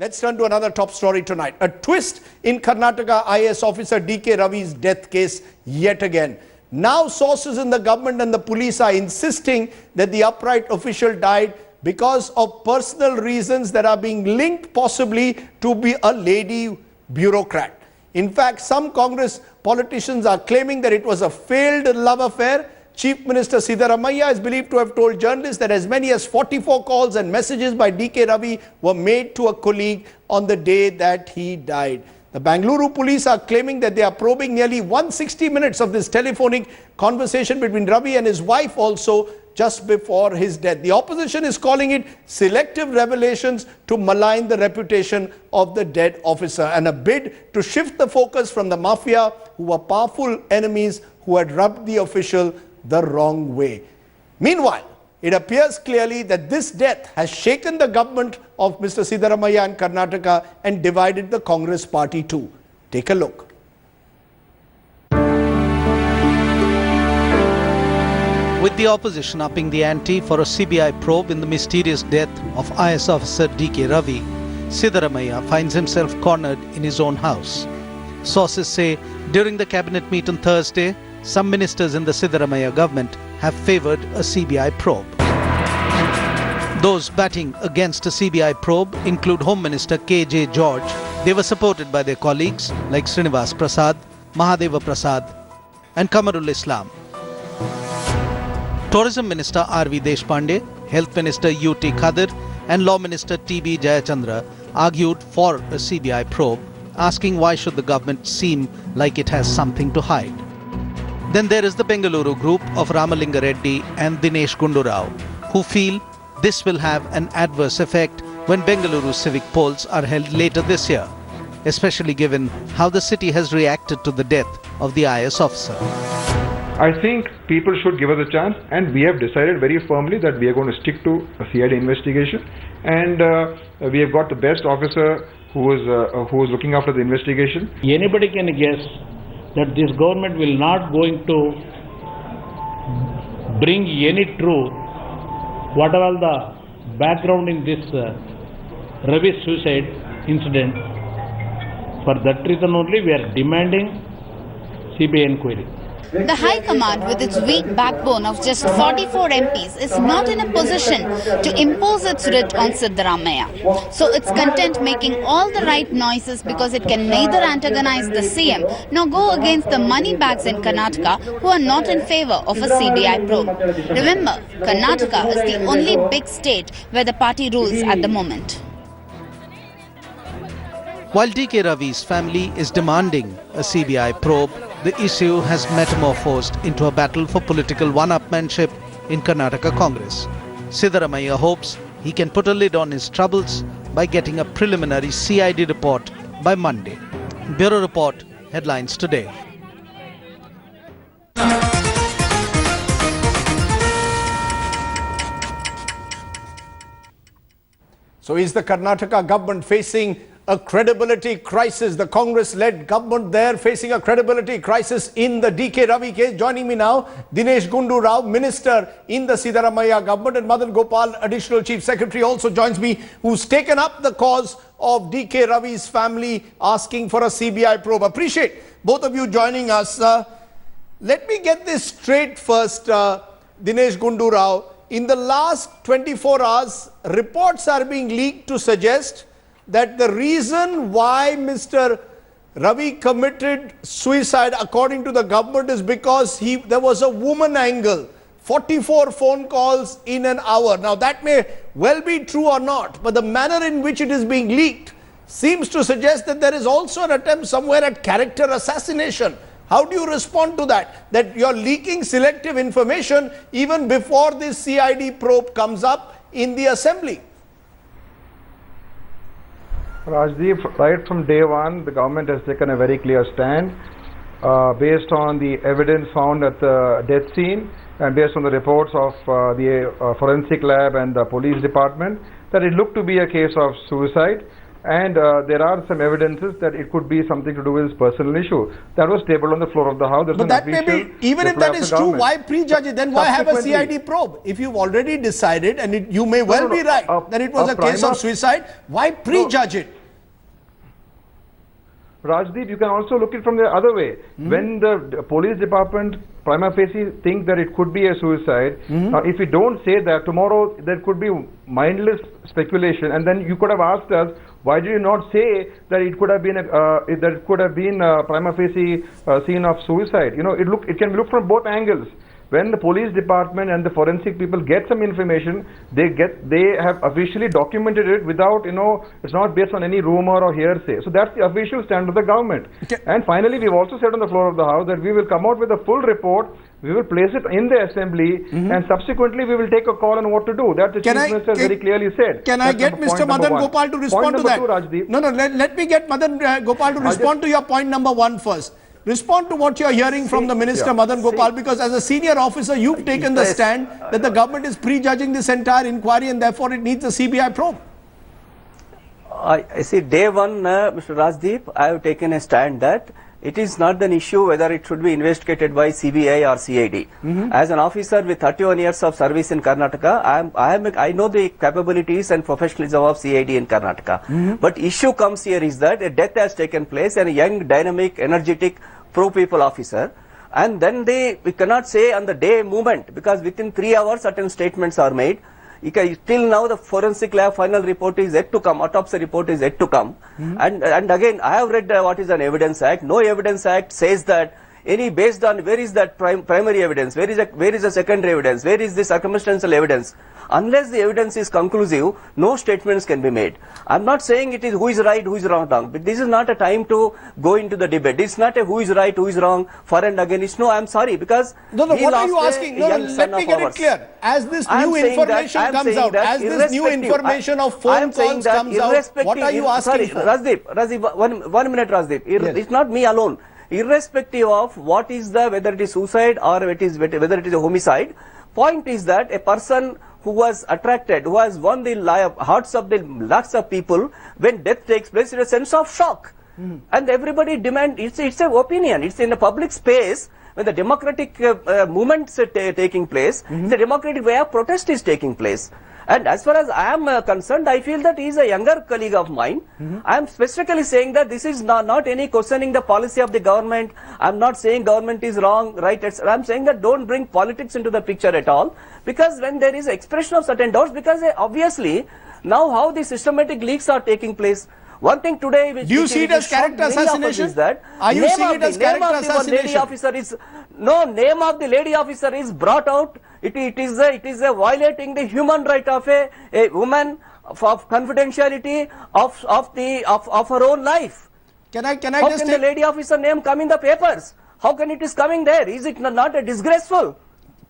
Let's turn to another top story tonight. A twist in Karnataka IAS officer DK Ravi's death case yet again. Now sources in the government and the police are insisting that the upright official died because of personal reasons that are being linked possibly to be a lady bureaucrat. In fact, some Congress politicians are claiming that it was a failed love affair. Chief Minister Sardesai is believed to have told journalists that as many as 44 calls and messages by DK Ravi were made to a colleague on the day that he died. The Bangalore police are claiming that they are probing nearly 160 minutes of this telephonic conversation between Ravi and his wife also just before his death. The opposition is calling it selective revelations to malign the reputation of the dead officer and a bid to shift the focus from the mafia, who were powerful enemies who had rubbed the official the wrong way. Meanwhile, it appears clearly that this death has shaken the government of Mr. Sardesai and Karnataka and divided the Congress party too. Take a look. With the opposition upping the ante for a CBI probe in the mysterious death of IAS officer DK Ravi, Sardesai finds himself cornered in his own house. Sources say during the cabinet meet on Thursday, some ministers in the Sardesai government have favoured a CBI probe. Those batting against a CBI probe include Home Minister K.J. George. They were supported by their colleagues like Srinivas Prasad, Mahadeva Prasad and Kamarul Islam. Tourism Minister R.V. Deshpande, Health Minister U.T. Khadir and Law Minister T.B. Jayachandra argued for a CBI probe, asking why should the government seem like it has something to hide. Then there is the Bengaluru group of Ramalinga Reddy and Dinesh Gundu Rao, who feel this will have an adverse effect when Bengaluru civic polls are held later this year, especially given how the city has reacted to the death of the IAS officer. I think people should give us a chance, and we have decided very firmly that we are going to stick to a CID investigation, and we have got the best officer who is looking after the investigation. Anybody can guess that this government will not going to bring any truth, whatever the background in this Ravi suicide incident. For that reason only we are demanding CBI inquiry. The High Command, with its weak backbone of just 44 MPs, is not in a position to impose its writ on Sardesai. So it's content making all the right noises because it can neither antagonize the CM nor go against the money bags in Karnataka who are not in favour of a CBI probe. Remember, Karnataka is the only big state where the party rules at the moment. While DK Ravi's family is demanding a CBI probe, the issue has metamorphosed into a battle for political one-upmanship in Karnataka Congress. Sardesai hopes he can put a lid on his troubles by getting a preliminary CID report by Monday. Bureau Report, headlines today. So is the Karnataka government facing a credibility crisis? The Congress-led government there facing a credibility crisis in the DK Ravi case. Joining me now, Dinesh Gundu Rao, Minister in the Sardesai government, and Madan Gopal, Additional Chief Secretary, also joins me, who's taken up the cause of DK Ravi's family asking for a CBI probe. Appreciate both of you joining us. Let me get this straight first, Dinesh Gundu Rao. In the last 24 hours, reports are being leaked to suggest that the reason why Mr. Ravi committed suicide, according to the government, is because there was a woman angle. 44 phone calls in an hour. Now that may well be true or not, but the manner in which it is being leaked seems to suggest that there is also an attempt somewhere at character assassination. How do you respond to that? That you're leaking selective information even before this CID probe comes up in the assembly? Rajdeep, right from day one, the government has taken a very clear stand based on the evidence found at the death scene and based on the reports of the forensic lab and the police department, that it looked to be a case of suicide. and there are some evidences that it could be something to do with his personal issue. That was tabled on the floor of the House. But that may be, even if that is true, why prejudge it? Then why have a CID probe? If you've already decided, and you may well be right, that it was a case of suicide, why prejudge it? Rajdeep, you can also look it from the other way. When the police department prima facie think that it could be a suicide, if we don't say that, tomorrow there could be mindless speculation, and then you could have asked us, why did you not say that it could have been a prima facie scene of suicide? You know, it can be looked from both angles. When the police department and the forensic people get some information, they have officially documented it without, it's not based on any rumor or hearsay. So that's the official stand of the government. Okay. And finally, we've also said on the floor of the House that we will come out with a full report. We will place it in the assembly, and subsequently we will take a call on what to do. That the Chief Minister very clearly said. Can I get Mr. Madan Gopal to respond to that? Let me get Madan Gopal to respond to your point number 1 first. Respond to what you are hearing from the Minister, Madan Gopal, because as a senior officer, you've taken the stand that the government is prejudging this entire inquiry and therefore it needs a CBI probe. I see, day one, Mr. Rajdeep, I have taken a stand that it is not an issue whether it should be investigated by CBI or CID. As an officer with 31 years of service in Karnataka, I know the capabilities and professionalism of CID in Karnataka. But issue comes here is that a death has taken place and a young, dynamic, energetic, pro-people officer. And then we cannot say on the day moment, because within 3 hours certain statements are made. Till now the forensic lab final report is yet to come, autopsy report is yet to come. And again, I have read what is an evidence act. No evidence act says that based on where is that primary evidence, where is the secondary evidence, where is the circumstantial evidence. Unless the evidence is conclusive, no statements can be made. I'm not saying it is who is right, who is wrong, but this is not a time to go into the debate. It's not a who is right, who is wrong, for and against. No, I'm sorry, because what are you asking? Let me get it clear. As this new information comes out, as this new information of phone calls comes out, what are you asking for? Rajdeep, one minute, Rajdeep. It's not me alone. Irrespective of what is whether it is suicide or whether it is a homicide, point is that a person who was attracted, who has won the hearts of the lakhs of people, when death takes place, it's a sense of shock. And everybody it's an opinion. It's in a public space when the democratic movements are taking place, the democratic way of protest is taking place. And as far as I am concerned, I feel that he is a younger colleague of mine. I am specifically saying that this is not any questioning the policy of the government. I am not saying government is wrong, right. I am saying that don't bring politics into the picture at all. Because when there is expression of certain doubts, because obviously now how the systematic leaks are taking place. One thing today which do you see it as character assassination? Is that are you seeing it as character assassination? Name of the lady officer is brought out. It is a violating the human right of a woman of confidentiality of her own life. How can the lady officer name come in the papers? How can it is coming there? Is it not a disgraceful?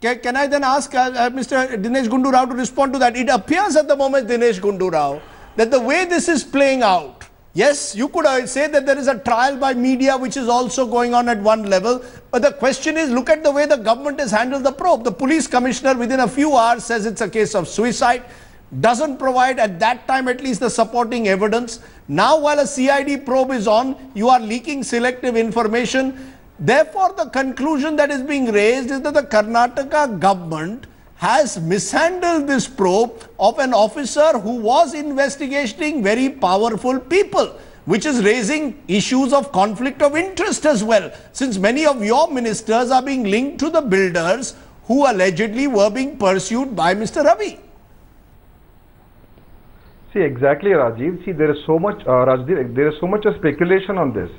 Can I then ask Mr. Dinesh Gundu Rao to respond to that? It appears at the moment, Dinesh Gundu Rao, that the way this is playing out, yes, you could say that there is a trial by media which is also going on at one level, but the question is, look at the way the government has handled the probe. The police commissioner within a few hours says it's a case of suicide, doesn't provide at that time at least the supporting evidence. Now while a CID probe is on, you are leaking selective information. Therefore, the conclusion that is being raised is that the Karnataka government has mishandled this probe of an officer who was investigating very powerful people, which is raising issues of conflict of interest as well, since many of your ministers are being linked to the builders who allegedly were being pursued by Mr. Ravi. See, exactly, Rajiv. See, there is so much, Rajdeep, there is so much of speculation on this.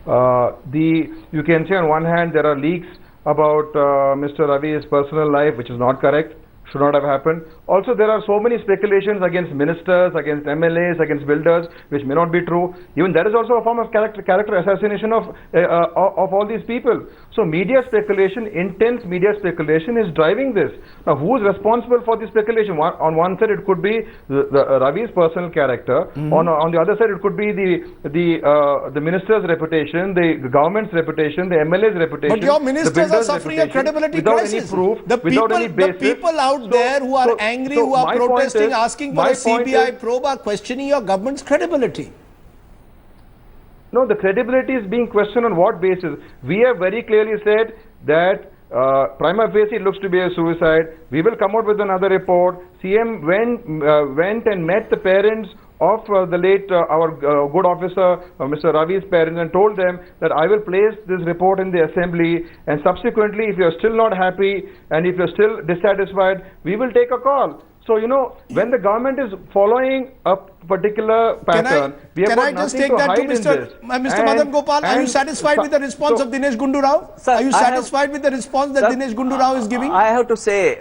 You can say on one hand there are leaks about Mr. Ravi's personal life, which is not correct, should not have happened. Also, there are so many speculations against ministers, against MLAs, against builders, which may not be true. Even that is also a form of character assassination of all these people. So, media speculation, intense media speculation is driving this. Now, who is responsible for this speculation? On one side, it could be Ravi's personal character. On the other side, it could be the minister's reputation, the government's reputation, the MLA's reputation. But your ministers are suffering a credibility crisis. Without any proof, without any basis. The people out there who are angry, So who are my point protesting, is- asking for my a point CBI is- probe are questioning your government's credibility. No, the credibility is being questioned on what basis? We have very clearly said that prima facie it looks to be a suicide. We will come out with another report. CM went and met the parents of the late our good officer Mr. Ravi's parents and told them that I will place this report in the assembly, and subsequently if you are still not happy and if you are still dissatisfied, we will take a call. So, you know, when the government is following a particular pattern, we have can got I just nothing take to that to hide in Mr. this. Mr. Madan Gopal? Are you satisfied with the response of Dinesh Gundu Rao? Sir, Are you I have- satisfied with the response that Sir, Dinesh Gundu Rao is giving? I have to say,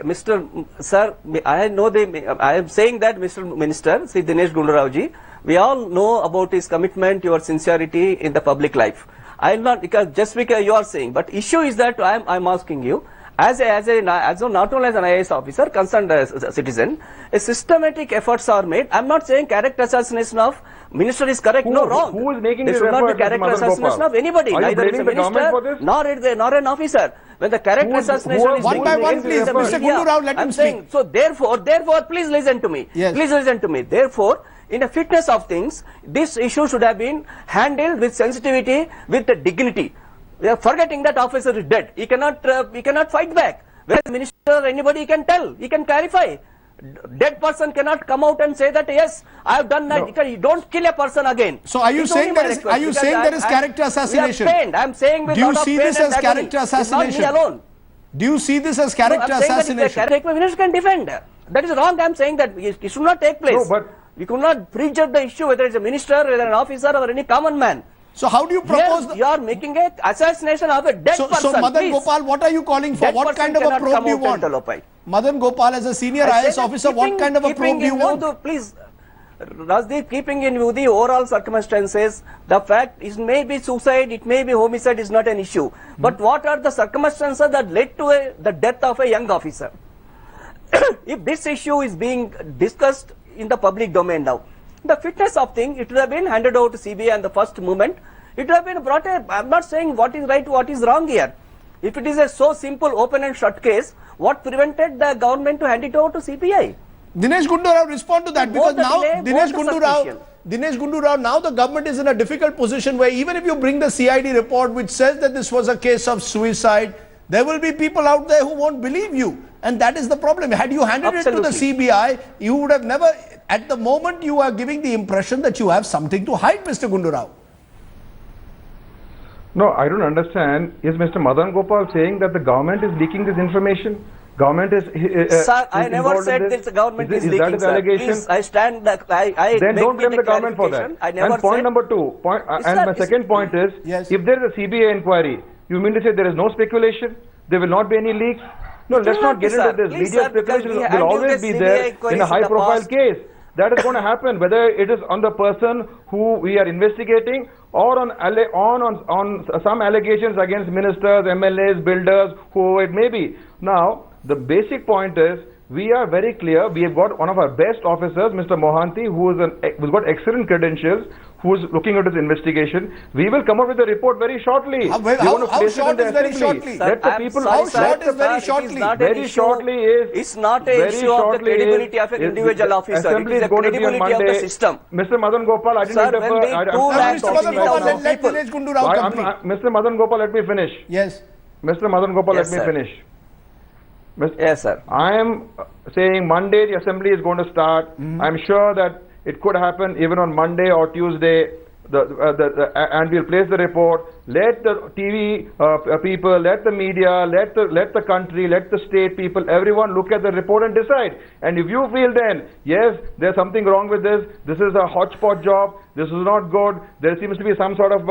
Sir, I am saying that Mr. Minister, see Dinesh Gundu Rao ji, we all know about his commitment, your sincerity in the public life. I am not, because you are saying, but issue is that I am asking you, as not only as an IAS officer, concerned citizen, a systematic efforts are made. I am not saying character assassination of minister is correct, no, wrong. Who is making there this should not be effort, Mr. character Madan assassination Gopal? of anybody, Are you neither is a blaming the government for minister this? nor an officer. When the character assassination is One being by made, one, please. the Mr. media. Gundu Rao, let him I'm saying, speak. so therefore, please listen to me. Yes. Please listen to me. Therefore, in the fitness of things, this issue should have been handled with sensitivity, with dignity. We are forgetting that officer is dead. He cannot fight back. Whereas minister or anybody can tell, he can clarify. Dead person cannot come out and say that yes, I have done that. You don't kill a person again. So are you It's saying only my there is- request, are you because saying there is character assassination? We are pained. I am saying with Do you lot of see pain this and as agony. character assassination? It's not me alone. Do you see this as character No, I'm saying assassination? that the minister can defend. That is wrong. I am saying that it should not take place. No, but- we could not prejudge the issue whether it's a minister, whether an officer, or any common man. So how do you propose? Here, you are making a assassination of a dead person. So Madan please. Gopal, what are you calling for? Dead What person kind of a cannot probe come do you out and want? tell opine. Madan Gopal, as a senior I say IAS that officer, what kind of a probe do you want? Please, Rajdeep, keeping in view the overall circumstances, the fact is maybe suicide, it may be homicide is not an issue. But what are the circumstances that led to the death of a young officer? If this issue is being discussed in the public domain now, the fitness of thing, it would have been handed over to CBI in the first moment. It would have been brought up. I'm not saying what is right, what is wrong here. If it is a so simple open and shut case, what prevented the government to hand it over to CBI? Dinesh Gundu Rao, respond to that, Both because the now delay, Dinesh Gundu Rao, now the government is in a difficult position where even if you bring the CID report which says that this was a case of suicide, there will be people out there who won't believe you. And that is the problem. Had you handed it to the CBI, you would have never, at the moment you are giving the impression that you have something to hide, Mr. Gundu Rao. No, I don't understand. Is Mr. Madan Gopal saying that the government is leaking this information? Government is Sir, I is never involved in said this? that the government is that leaking, his sir. allegation? Please, I stand that I Then make don't blame it the a government for that. clarification. I never And point said, number two, and Sir, my second point is, Yes. if there is a CBI inquiry, you mean to say there is no speculation? There will not be any leaks? No, It let's will not not get be, into sir. this. Please, Media sir, because speculation we will handled always the be CBI there inquiries in a in the high profile past. case. That is going to happen, whether it is on the person who we are investigating or on some allegations against ministers, MLAs, builders, who it may be. Now, the basic point is, we are very clear. We have got one of our best officers, Mr. Mohanty, who's got excellent credentials, who is looking at this investigation. We will come up with a report very shortly. How We want to place it in short the is very assembly. shortly? Sir, Let the I'm people. sorry, How sir, short is very sir, it shortly? not an Very issue. shortly is. It's not very an issue of the shortly credibility of an is- individual officer. It Assembly is the going to be on credibility of the Monday. system. Mr. Madan Gopal, I didn't Sir, interfere. when the I'm 260,000 talking right now. let people. Dinesh Gundu Rao complete. Mr. Madan Gopal, let me finish. Yes. Mr. Madan Gopal, Yes, let me sir. finish. Yes, sir. I am saying Monday the assembly is going to start. I'm sure that it could happen even on Monday or Tuesday. And we'll place the report. Let the TV people, let the media, let the country, let the state people, everyone look at the report and decide. And if you feel then, yes, there's something wrong with this, this is a hotspot job, this is not good, there seems to be some sort of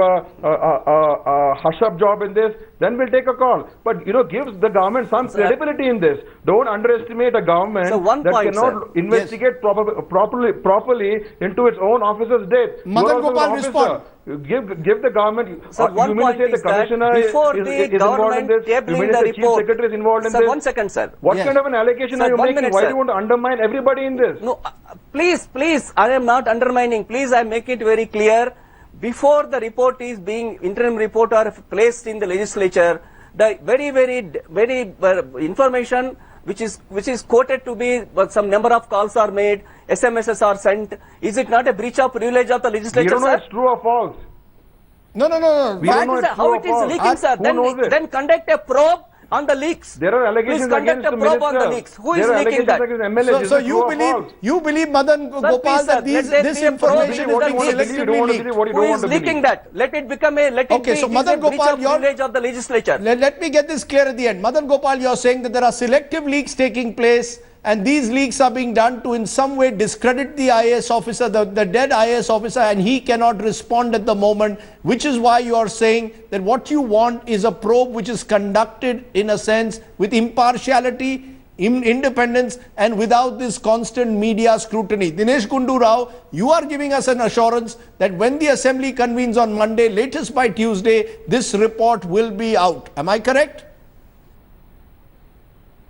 hush-up job in this, then we'll take a call. But, gives the government some credibility in this. Don't underestimate a government So one that point, cannot sir. investigate properly into its own officer's death. Madan You are also Gopal, an officer. Give the government. Sir, you one mean to point say the is that commissioner before is the involved in government this? You tabling mean to the say chief report. secretary is involved in Sir, this? 1 second, sir. What Yes. kind of an allegation Sir, are you 1 making? minute, Why sir. do you want to undermine everybody in this? No, please, I am not undermining. Please, I make it very clear. Before the report is being, interim report are placed in the legislature, the very information which is quoted to be some number of calls are made, SMSs are sent. Is it not a breach of privilege of the We legislature, don't know sir? it's true or false. No. We don't know it's How true it or is false. leaking, sir? Who knows it? Then conduct a probe on the leaks. There are allegations Please conduct against a the probe on the minister. leaks. Who is There are leaking that? allegations against MLAs. So Is it true or false? you believe Madan Sir, Gopal please, that sir, let there this be a probe information into is the being leaks. You don't selectively want to leaked? believe what you Who don't is want to believe. leaking that? Let it become a Okay, so Madan breach Gopal, of you're- privilege of the legislature. Let me get this clear at the end. Madan Gopal, you're saying that there are selective leaks taking place and these leaks are being done to in some way discredit the IAS officer, the dead IAS officer, and he cannot respond at the moment, which is why you are saying that what you want is a probe which is conducted in a sense with impartiality, independence, and without this constant media scrutiny. Dinesh Gundu Rao, you are giving us an assurance that when the assembly convenes on Monday, latest by Tuesday, this report will be out. Am I correct?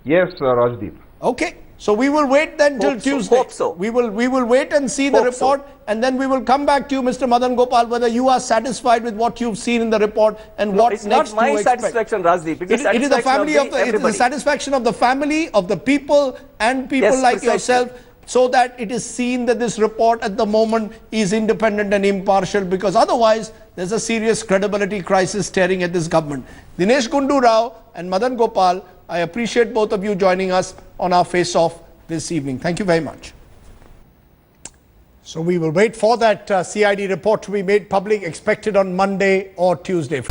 Yes, Rajdeep. Okay, so we will wait then till Tuesday. Hope so. We will wait and see the Hope so. report, and then we will come back to you, Mr. Madan Gopal, whether you are satisfied with what you've seen in the report and what It's next not my to expect. satisfaction, Rajdeep. It is It is the family of the, it is the everybody. satisfaction of the family, of the people, and people Yes, like precisely. yourself, so that it is seen that this report at the moment is independent and impartial, because otherwise there's a serious credibility crisis staring at this government. Dinesh Gundu Rao and Madan Gopal, I appreciate both of you joining us on our face-off this evening. Thank you very much. So we will wait for that CID report to be made public, expected on Monday or Tuesday.